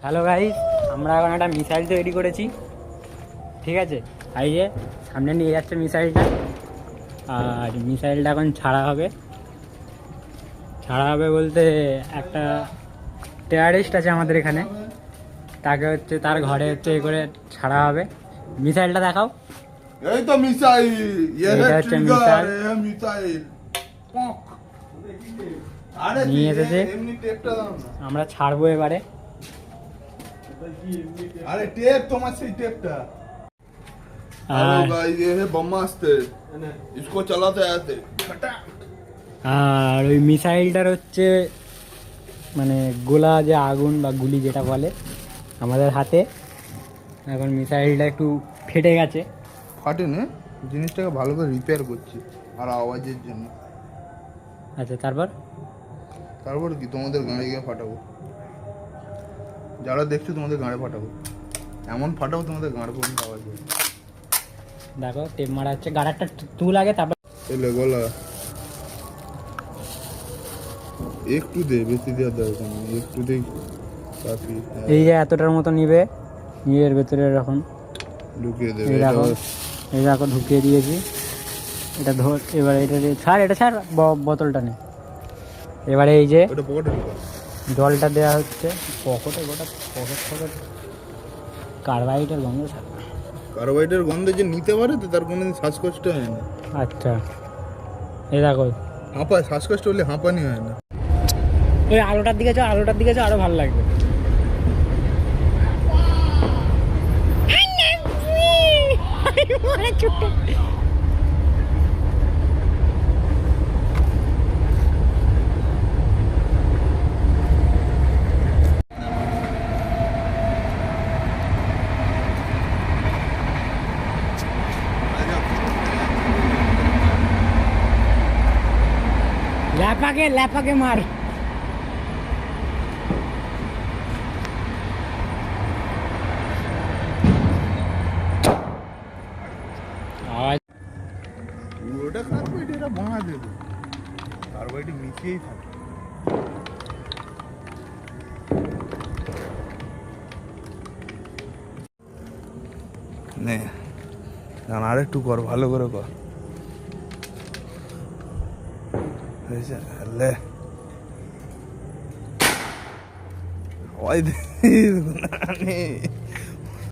Hello guys, আমরা এখন একটা মিসাইল তৈরি করেছি। ঠিক আছে, এই যে সামনে নিয়ে যাচ্ছে মিসাইলটা। আর মিসাইলটা এখন ছাড়া হবে বলতে একটা টেরারিস্ট আছে আমাদের এখানে, তাকে হচ্ছে তার ঘরে হচ্ছে এই করে ছাড়া হবে। মিসাইলটা দেখাও। এই তো মিসাইল, এটা হচ্ছে মিসাইল। মিসাইল নিয়ে এসেছে, এমনি টেপটা দাও না। আমরা ছাড়বো এবারে। আরে টেপ তোমার সেই টেপটা। हेलो गाइस, ये है ब्रह्मास्त्र, इसको चलाते आते। আর ওই মিসাইলটার হচ্ছে মানে গোলা যে আগুন বা গুলি যেটা বলে আমাদের হাতে। এখন মিসাইলটা একটু ফেটে গেছে। ফাটে না, জিনিসটাকে ভালো করে রিপেয়ার করছি আর আওয়াজের জন্য। আচ্ছা, তারপর কি তোমাদের গাড়ি গিয়ে ফাটাবো, যারা দেখছো তোমাদের গাড়ি ফাটাবো, এমন ফাটাবো তোমাদের গাড়ি পর্যন্ত আওয়াজ হবে। দেখো টেপ মারা হচ্ছে, গাড়ারটা তুল আগে, তারপর এলে গলা একটু দে, বেশি দেওয়ার দরকার নেই, একটু দেই কাফি। এই যে এতটার মতো নিবে, নিয়ে এর ভেতরে এরকম ঢুকিয়ে দেবে। এই দেখো ঢুকিয়ে দিয়েছি। এটা ধর, এবারে এটা ছাড় বোতলটা নে। এবারে এই যে ওটা পকেটে ঢুকা। জলটা দেওয়া হচ্ছে পকেটে, পকেট কার্বাইডের গন্ধ ছাড়বে। কার্বাইডের গন্ধে যে নিতে পারে তো তার কোনোদিন শ্বাসকষ্ট হয় না। আচ্ছা, এই দেখো হাঁপায়, শ্বাসকষ্ট হলে হাঁপানি হয় না। ওই আলোটার দিকে যাও, আরো ভালো লাগবে। ল্যাপাকে মার। আওয়াজ ওটা কার্বাইড, এটা ভাঙা দেবে, কার্বাইড মিশিয়েই থাকে। নে আর একটু কর, ভালো করে কর। লে ওই